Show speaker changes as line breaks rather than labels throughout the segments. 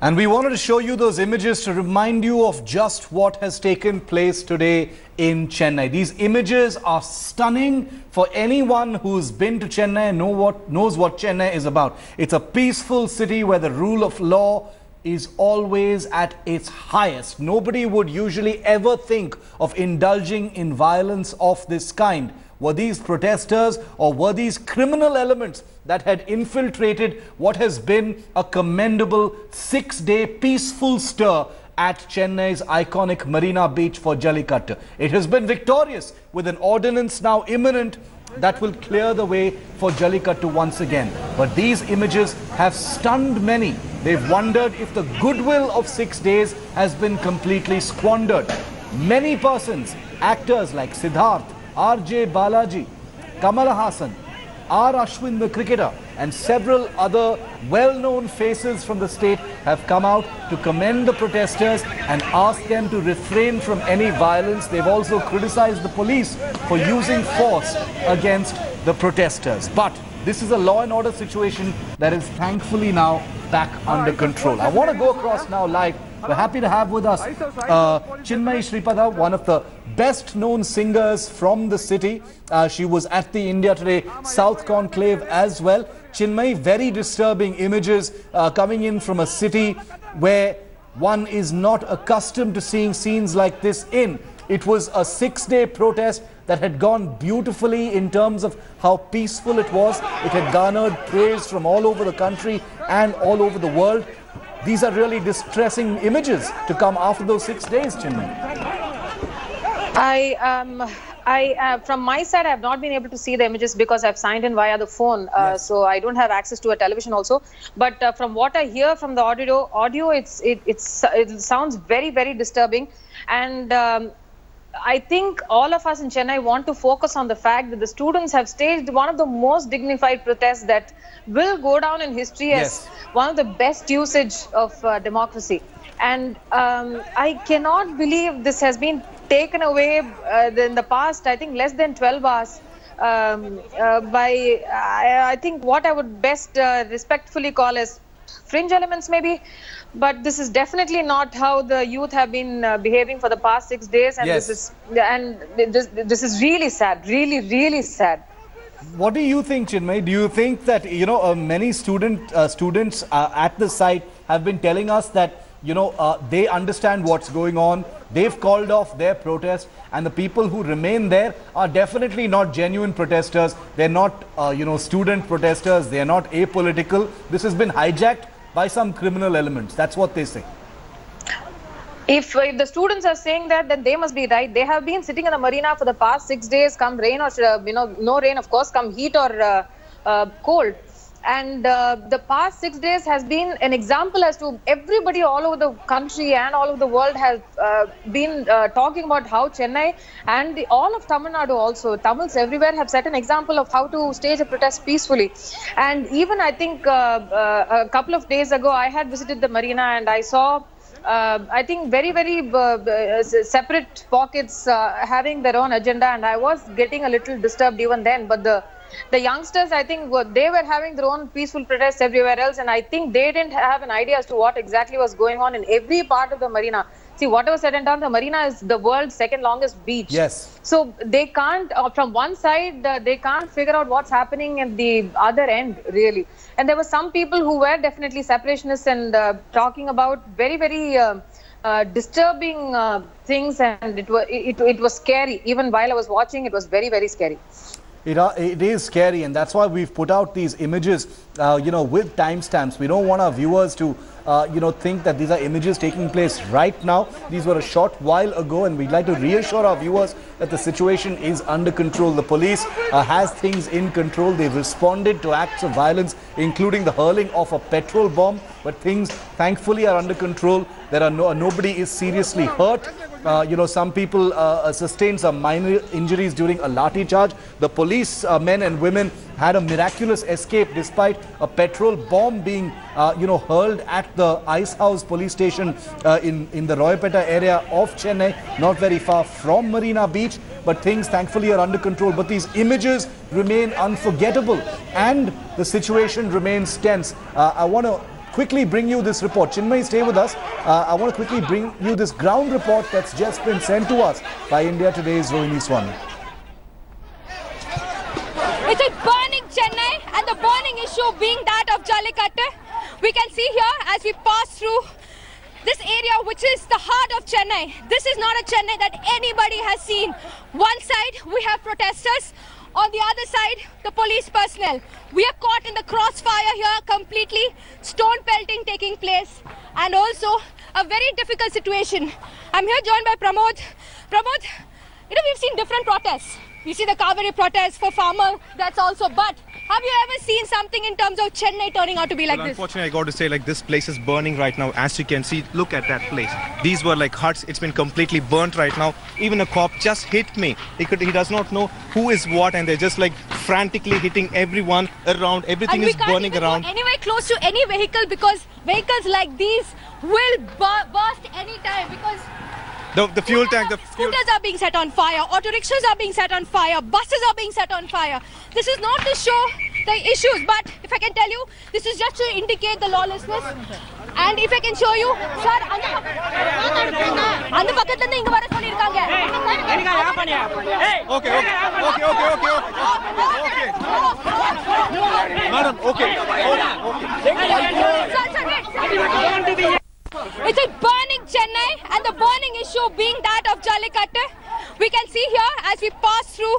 And we wanted to show you those images to remind you of just what has taken place today in Chennai. These images are stunning for anyone who's been to Chennai and knows what Chennai is about. It's a peaceful city where the rule of law is always at its highest. Nobody would usually ever think of indulging in violence of this kind. Were these protesters or were these criminal elements that had infiltrated what has been a commendable 6-day peaceful stir at Chennai's iconic Marina Beach for Jallikattu? It has been victorious with an ordinance now imminent that will clear the way for Jallikattu once again. But these images have stunned many. They've wondered if the goodwill of 6 days has been completely squandered. Many persons, actors like Siddharth, R.J. Balaji, Kamal Hassan, R. Ashwin the cricketer and several other well-known faces from the state have come out to commend the protesters and ask them to refrain from any violence. They've also criticized the police for using force against the protesters. But this is a law and order situation that is thankfully now back under control. I want to go across now live. We're happy to have with us Chinmay Sripada, one of the best known singers from the city. She was at the India Today South Conclave as well. Chinmay, very disturbing images coming in from a city where one is not accustomed to seeing scenes like this in. It was a 6-day protest that had gone beautifully in terms of how peaceful it was. It had garnered praise from all over the country and all over the world. These are really distressing images to come after those 6 days, Chinmay.
From my side, I have not been able to see the images because I've signed in via the phone,
yes.
So I don't have access to a television also. But from what I hear from the audio, it sounds very, very disturbing, and I think all of us in Chennai want to focus on the fact that the students have staged one of the most dignified protests that will go down in history as one of the best usage of democracy. And I cannot believe this has been taken away in the past, I think, less than 12 hours by, I think, what I would best respectfully call as fringe elements maybe. But this is definitely not how the youth have been behaving for the past 6 days, and this is really sad, really, really sad.
What do you think, Chinmay? Do you think that many students at the site have been telling us that they understand what's going on, they've called off their protest, and the people who remain there are definitely not genuine protesters. They're not student protesters. They're not apolitical. This has been hijacked by some criminal elements. That's what they say.
If the students are saying that, then they must be right. They have been sitting in the marina for the past 6 days, come rain or no rain, of course, come heat or cold. And the past 6 days has been an example as to everybody all over the country and all over the world has been talking about how Chennai and all of Tamil Nadu also, Tamils everywhere have set an example of how to stage a protest peacefully. And even I think a couple of days ago, I had visited the marina and I saw I think very, very separate pockets having their own agenda, and I was getting a little disturbed even then. But the youngsters, I think, they were having their own peaceful protests everywhere else, and I think they didn't have an idea as to what exactly was going on in every part of the marina. See, whatever said and done, the marina is the world's second longest beach.
Yes.
So they can't, from one side, they can't figure out what's happening at the other end, really. And there were some people who were definitely separationists and talking about very, very disturbing things, and it was scary. Even while I was watching, it was very, very scary.
It is scary, and that's why we've put out these images, with timestamps. We don't want our viewers to, think that these are images taking place right now. These were a short while ago, and we'd like to reassure our viewers that the situation is under control. The police has things in control. They've responded to acts of violence, including the hurling of a petrol bomb, but things thankfully are under control. There are nobody is seriously hurt. Some people sustained some minor injuries during a lathi charge. The police men and women had a miraculous escape despite a petrol bomb being hurled at the Ice House police station in the Royapeta area of Chennai, not very far from Marina Beach. But things thankfully are under control. But these images remain unforgettable and the situation remains tense. I want to quickly bring you this report. Chinmay, stay with us. I want to quickly bring you this ground report that's just been sent to us by India Today's Rohini Swami.
It is burning Chennai, and the burning issue being that of Jallikattu. We can see here as we pass through this area, which is the heart of Chennai. This is not a Chennai that anybody has seen. One side we have protesters, on the other side the police personnel. We are caught in the crossfire here completely, stone pelting taking place, and also a very difficult situation. I'm here joined by Pramod. Pramod, we've seen different protests. We see the Kaveri protest for farmer, that's also, but have you ever seen something in terms of Chennai turning out to be like this?
Unfortunately, I got to say, this place is burning right now. As you can see, look at that place. These were like huts. It's been completely burnt right now. Even a cop just hit me. He does not know who is what, and they're just like frantically hitting everyone around. Everything is burning around.
Go anywhere close to any vehicle, because vehicles like these will burst any time, because
the fuel tank,
scooters are being set on fire, auto rickshaws are being set on fire, buses are being set on fire. This is not to show the issues, but if I can tell you, this is just to indicate the lawlessness. And if I can show you, sir, அந்த பக்கத்துல இருந்து இங்க வர சொல்லிருக்காங்க.
Okay. Madam, okay.
It's a burning Chennai, and the burning issue being that of Jallikattu. We can see here as we pass through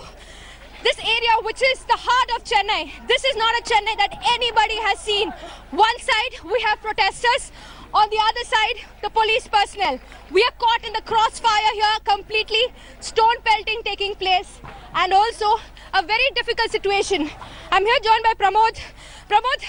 this area, which is the heart of Chennai. This is not a Chennai that anybody has seen. One side we have protesters, on the other side the police personnel. We are caught in the crossfire here completely, stone pelting taking place, and also a very difficult situation. I'm here joined by Pramod. Pramod,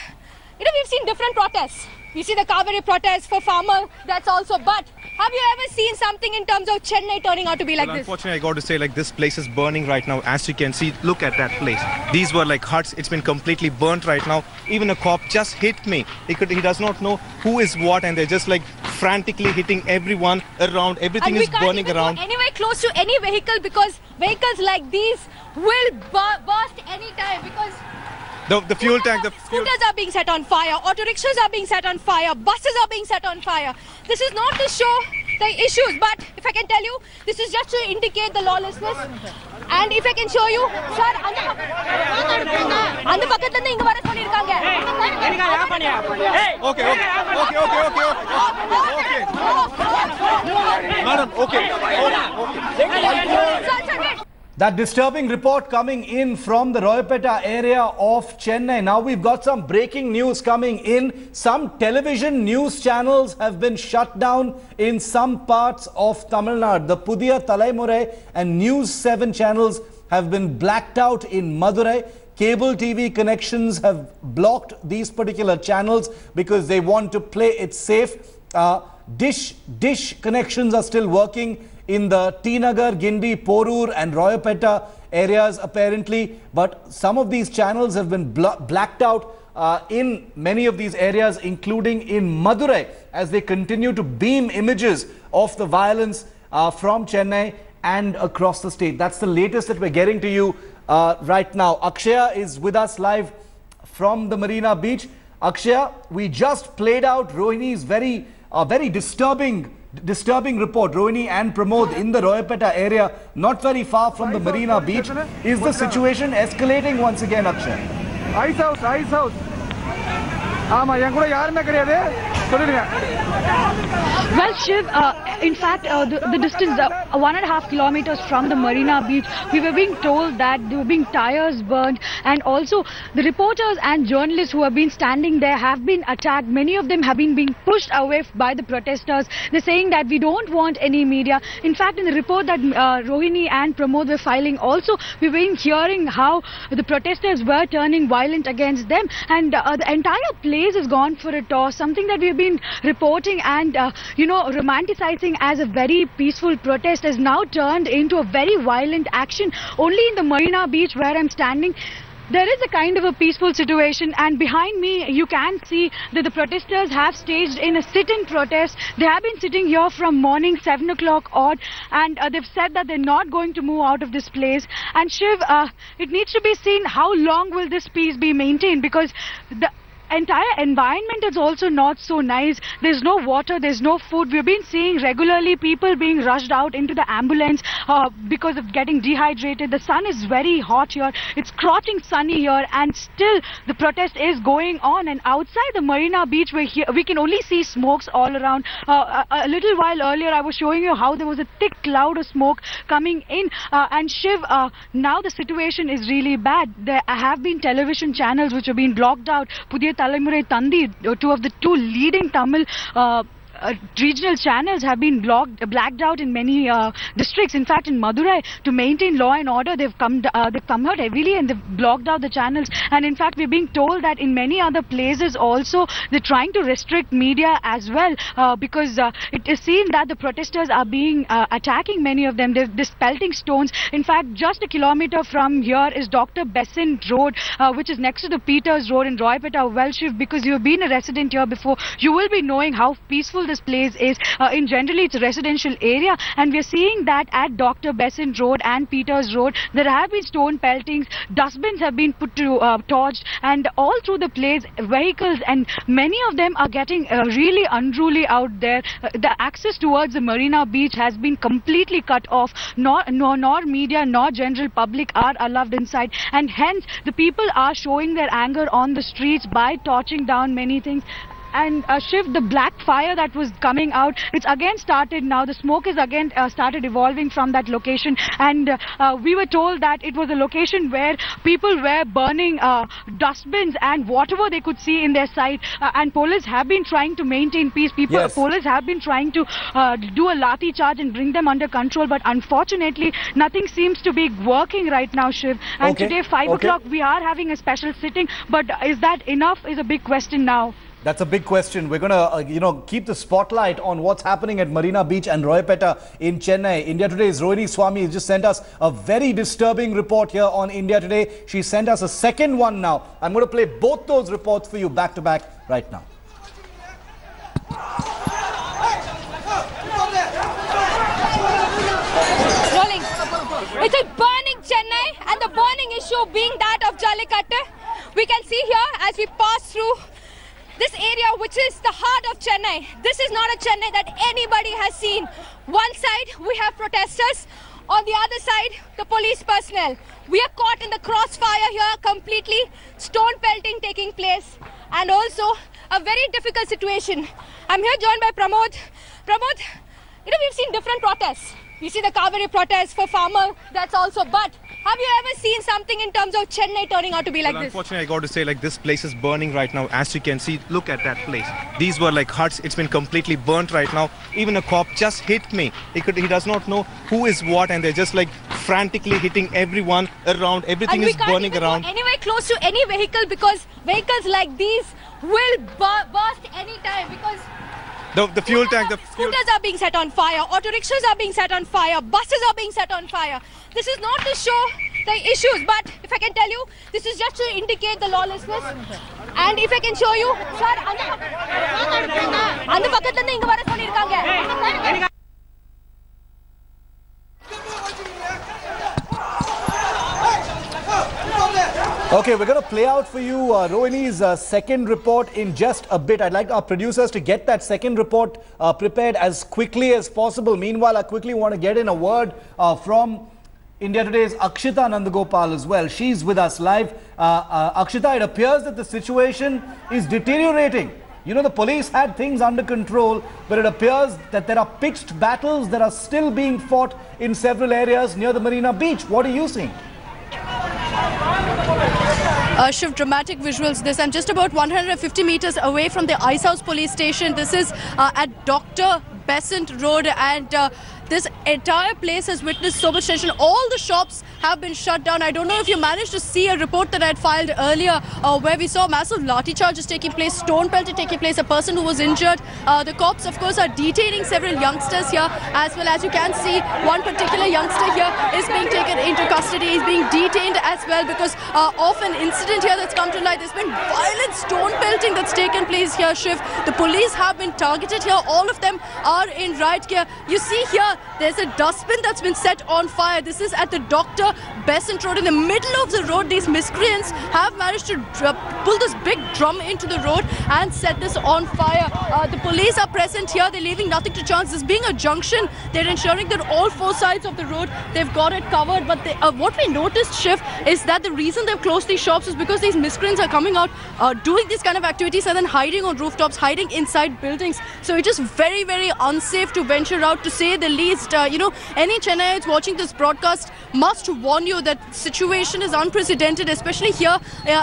we've seen different protests. We see the Kaveri protest for farmer, that's also, but have you ever seen something in terms of Chennai turning out to be like this?
Unfortunately, I got to say, this place is burning right now. As you can see, look at that place. These were like huts. It's been completely burnt right now. Even a cop just hit me. He does not know who is what, and they're just like frantically hitting everyone around. Everything is burning around.
Go anywhere close to any vehicle, because vehicles like these will burst any time, because
the fuel tank,
scooters are being set on fire, auto rickshaws are being set on fire, buses are being set on fire. This is not to show the issues, but if I can tell you, this is just to indicate the lawlessness. And if I can show you, sir, அந்த பக்கத்துல இருந்து இங்க வர சொல்லிருக்காங்க.
Okay. Madam, okay.
That disturbing report coming in from the Royapeta area of Chennai. Now we've got some breaking news coming in. Some television news channels have been shut down in some parts of Tamil Nadu. The Pudiya Talaimurai and News 7 channels have been blacked out in Madurai. Cable TV connections have blocked these particular channels because they want to play it safe. Dish connections are still working in the T Nagar, Gindi, Porur and Royapeta areas apparently, but some of these channels have been blacked out in many of these areas, including in Madurai, as they continue to beam images of the violence from Chennai and across the state. That's the latest that we're getting to you right now. Akshaya is with us live from the Marina Beach. Akshaya, we just played out Rohini's very disturbing report. Rohini and Pramod in the Royapeta area, not very far from the Marina Beach. Is the situation escalating once again, Akshay?
Ice house.
Well, Shiv, in fact, the distance, 1.5 kilometers from the Marina Beach, we were being told that there were being tires burned, and also the reporters and journalists who have been standing there have been attacked. Many of them have been being pushed away by the protesters. They're saying that we don't want any media. In fact, in the report that Rohini and Pramod were filing, also we were hearing how the protesters were turning violent against them, and the entire place is gone for a toss. Something that we've been reporting and romanticizing as a very peaceful protest has now turned into a very violent action. Only in the Marina Beach where I'm standing, there is a kind of a peaceful situation, and behind me you can see that the protesters have staged in a sit-in protest. They have been sitting here from morning 7 o'clock odd, and they've said that they're not going to move out of this place. And Shiv, it needs to be seen how long will this peace be maintained, because entire environment is also not so nice. There's no water, there's no food. We've been seeing regularly people being rushed out into the ambulance because of getting dehydrated. The sun is very hot here. It's scorching sunny here, and still the protest is going on. And outside the Marina Beach, we can only see smokes all around. A little while earlier, I was showing you how there was a thick cloud of smoke coming in. And Shiv, now the situation is really bad. There have been television channels which have been blocked out. Pudhiya Thalaimurai Thandi, two leading Tamil regional channels have been blacked out in many districts. In fact, in Madurai, to maintain law and order, they've come out heavily and they've blocked out the channels. And in fact, we're being told that in many other places also, they're trying to restrict media as well because it is seen that the protesters are being attacking many of them. They're pelting stones. In fact, just a kilometer from here is Dr. Besant Road, which is next to the Peters Road in Roypeta. Well, Shiv, because you've been a resident here before, you will be knowing how peaceful this place is. In generally, it's a residential area, and we're seeing that at Dr. Besant Road and Peters Road, there have been stone peltings, dustbins have been put to torched, and all through the place, vehicles, and many of them are getting really unruly out there. The access towards the Marina Beach has been completely cut off. Nor media, nor general public are allowed inside, and hence the people are showing their anger on the streets by torching down many things. And Shiv, the black fire that was coming out, it's again started now. The smoke is again started evolving from that location. And we were told that it was a location where people were burning dustbins and whatever they could see in their sight. And police have been trying to maintain peace. Police have been trying to do a lathi charge and bring them under control. But unfortunately, nothing seems to be working right now, Shiv. And today, 5 o'clock, we are having a special sitting. But is that enough is a big question now.
That's a big question. We're going to, keep the spotlight on what's happening at Marina Beach and Roypeta in Chennai. India Today's Rohini Swami has just sent us a very disturbing report here on India Today. She sent us a second one now. I'm going to play both those reports for you back to back right now.
Rolling. It's a burning Chennai, and the burning issue being that of Jallikattu. We can see here as we pass through this area, which is the heart of Chennai. This is not a Chennai that anybody has seen. One side, we have protesters. On the other side, the police personnel. We are caught in the crossfire here completely. Stone pelting taking place. And also, a very difficult situation. I'm here joined by Pramod. Pramod, we've seen different protests. You see the Kaveri protest for farmer, that's also, but have you ever seen something in terms of Chennai turning out to be like this?
Unfortunately, I got to say, this place is burning right now. As you can see, look at that place. These were like huts. It's been completely burnt right now. Even a cop just hit me. He does not know who is what, and they're just frantically hitting everyone around. Everything is burning around.
Go anywhere close to any vehicle, because vehicles like these will burst anytime, because
the fuel tank,
scooters are being set on fire, auto rickshaws are being set on fire, buses are being set on fire. This is not to show the issues, but if I can tell you, this is just to indicate the lawlessness. And if I can show you, sir, அந்த பக்கத்துல இருந்து இங்க வர சொல்லிருக்காங்க.
Okay, we're going to play out for you Rohini's second report in just a bit. I'd like our producers to get that second report prepared as quickly as possible. Meanwhile, I quickly want to get in a word from India Today's Akshita Nandagopal as well. She's with us live. Akshita, it appears that the situation is deteriorating. The police had things under control, but it appears that there are pitched battles that are still being fought in several areas near the Marina Beach. What are you seeing?
Shiv, dramatic visuals this. I'm just about 150 meters away from the Ice House police station. This is at Dr. Besant Road, and this entire place has witnessed so much tension. All the shops have been shut down. I don't know if you managed to see a report that I had filed earlier where we saw massive lathi charges taking place, stone pelting taking place, a person who was injured. The cops, of course, are detaining several youngsters here, as well as you can see one particular youngster here is being taken into custody. He's being detained as well because of an incident here that's come to light. There's been violent stone pelting that's taken place here, Shiv. The police have been targeted here. All of them are in riot gear. You see here there's a dustbin that's been set on fire. This is at the Dr. Besant Road. In the middle of the road, these miscreants have managed to pull this big drum into the road and set this on fire. The police are present here. They're leaving nothing to chance. This being a junction, they're ensuring that all four sides of the road, they've got it covered. But what we noticed, Shiv, is that the reason they've closed these shops is because these miscreants are coming out, doing these kind of activities and then hiding on rooftops, hiding inside buildings. So it is very, very unsafe to venture out, to say the least. Any Chennaites watching this broadcast must warn you that situation is unprecedented, especially here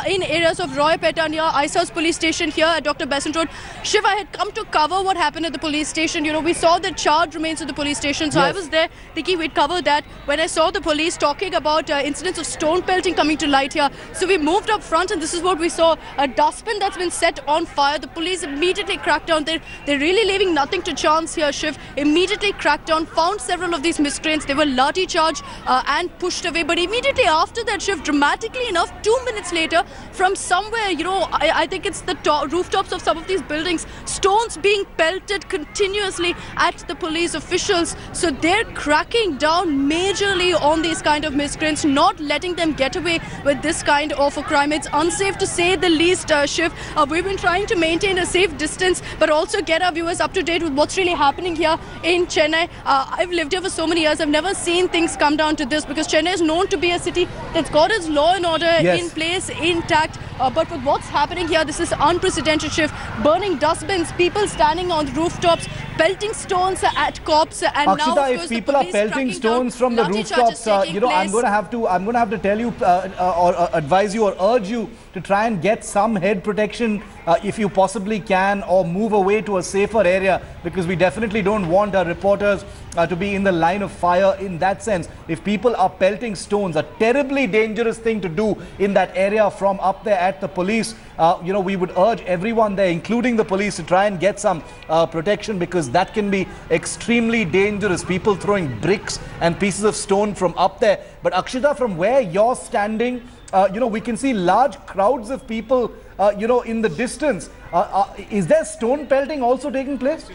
in areas of Roypeta near Ice House Police Station here at Dr. Besant Road. Shiv, I had come to cover what happened at the police station. We saw the charred remains of the police station. So I was there thinking we'd cover that when I saw the police talking about incidents of stone pelting coming to light here. So we moved up front and this is what we saw. A dustbin that's been set on fire. The police immediately cracked down. They're really leaving nothing to chance here, Shiv. Immediately cracked down, found several of these miscreants. They were lathi charged and pushed away. But immediately after that, Shiv, dramatically enough, 2 minutes later, from somewhere, I think it's the rooftops of some of these buildings, stones being pelted continuously at the police officials. So they're cracking down majorly on these kind of miscreants, not letting them get away with this kind of a crime. It's unsafe to say the least, Shiv. We've been trying to maintain a safe distance, but also get our viewers up to date with what's really happening here in Chennai. I've lived here for so many years. I've never seen things come down to this, because Chennai is known to be a city that's got its law and order in place, intact. But with what's happening here, this is unprecedented, Shiv. Burning dustbins, people standing on rooftops, pelting stones at cops, and
Akshita,
now
if people are pelting stones from the rooftops, I'm going to have to tell you or advise you or urge you to try and get some head protection if you possibly can, or move away to a safer area, because we definitely don't want our reporters to be in the line of fire in that sense. If people are pelting stones, a terribly dangerous thing to do in that area from up there at the police, we would urge everyone there, including the police, to try and get some protection, because that can be extremely dangerous. People throwing bricks and pieces of stone from up there. But Akshita, from where you're standing, we can see large crowds of people, in the distance. Is there stone pelting also taking place?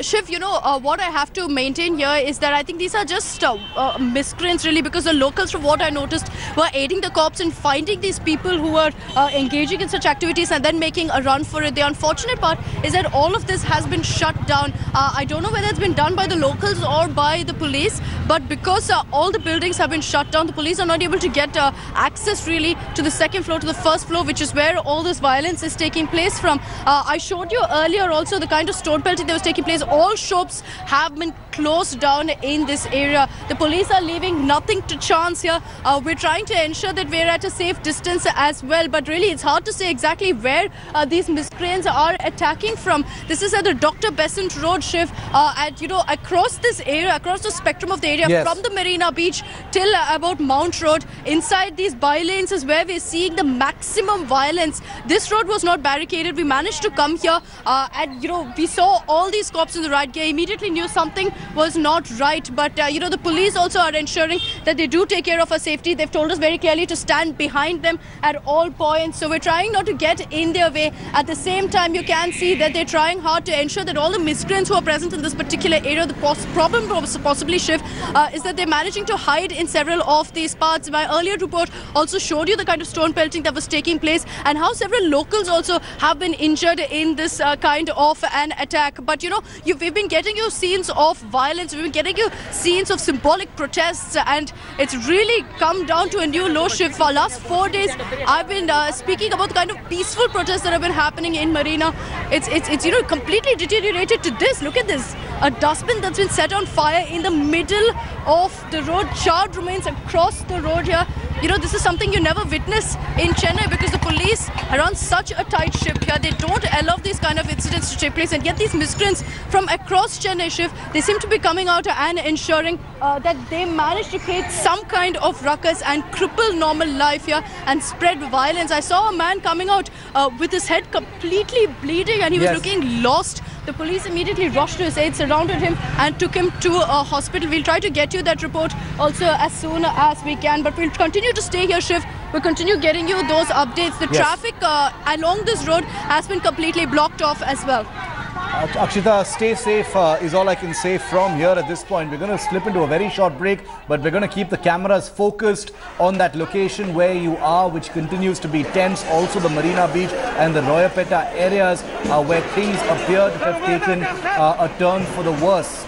Shiv, what I have to maintain here is that I think these are just miscreants, really, because the locals, from what I noticed, were aiding the cops in finding these people who were engaging in such activities and then making a run for it. The unfortunate part is that all of this has been shut down. I don't know whether it's been done by the locals or by the police, but because all the buildings have been shut down, the police are not able to get access, really, to the second floor, to the first floor, which is where all this violence is taking place from. I showed you earlier also the kind of stone pelting that was taking place. All shops have been closed down in this area. The police are leaving nothing to chance here. We're trying to ensure that we're at a safe distance as well, but really it's hard to say exactly where these miscreants are attacking from. This is at the Dr. Besant Road, Shiv, across this area, across the spectrum of the area, from the Marina Beach till about Mount Road. Inside these bylanes is where we're seeing the maximum violence. This road was not barricaded. We managed to come here and we saw all these cops in the right gear, immediately knew something was not right. But the police also are ensuring that they do take care of our safety. They've told us very clearly to stand behind them at all points. So we're trying not to get in their way. At the same time, you can see that they're trying hard to ensure that all the miscreants who are present in this particular area, the problem possibly, Shiv, is that they're managing to hide in several of these parts. My earlier report also showed you the kind of stone pelting that was taking place and how several locals also have been injured in this kind of an attack. But we've been getting you scenes of violence, we've been getting you scenes of symbolic protests, and it's really come down to a new low, Shiv. For the last 4 days, I've been speaking about the kind of peaceful protests that have been happening in Marina. It's completely deteriorated to this. Look at this. A dustbin that's been set on fire in the middle of the road, charred remains across the road here. This is something you never witness in Chennai, because the police are on such a tight ship here. They don't allow these kind of incidents to take place, and yet these miscreants from across Chennai, Shiv, they seem to be coming out and ensuring that they manage to create some kind of ruckus and cripple normal life here and spread violence. I saw a man coming out with his head completely bleeding, and he was looking lost. The police immediately rushed to his aid, surrounded him and took him to a hospital. We'll try to get you that report also as soon as we can, but we'll continue to stay here, Shiv. We'll continue getting you those updates. The traffic along this road has been completely blocked off as well.
Akshita, stay safe is all I can say from here at this point. We're going to slip into a very short break, but we're going to keep the cameras focused on that location where you are, which continues to be tense. Also the Marina Beach and the Royapeta areas where things appear to have taken a turn for the worse.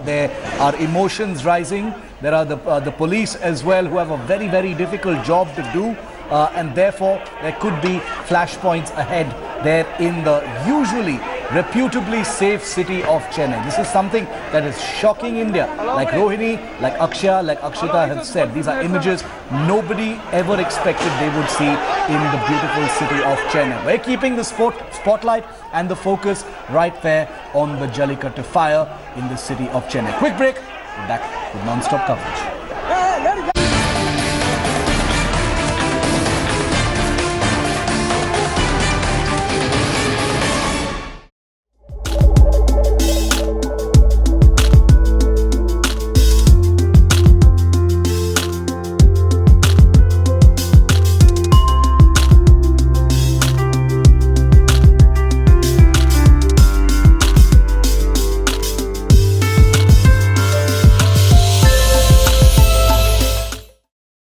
There are emotions rising. There are the police as well, who have a very, very difficult job to do. And therefore, there could be flashpoints ahead there in the usually reputably safe city of Chennai. This is something that is shocking India. Like Rohini, like Akshaya, like Akshita have said, these are images nobody ever expected they would see in the beautiful city of Chennai. We're keeping the spotlight and the focus right there on the Jallikattu fire in the city of Chennai. Quick break, back with non-stop coverage.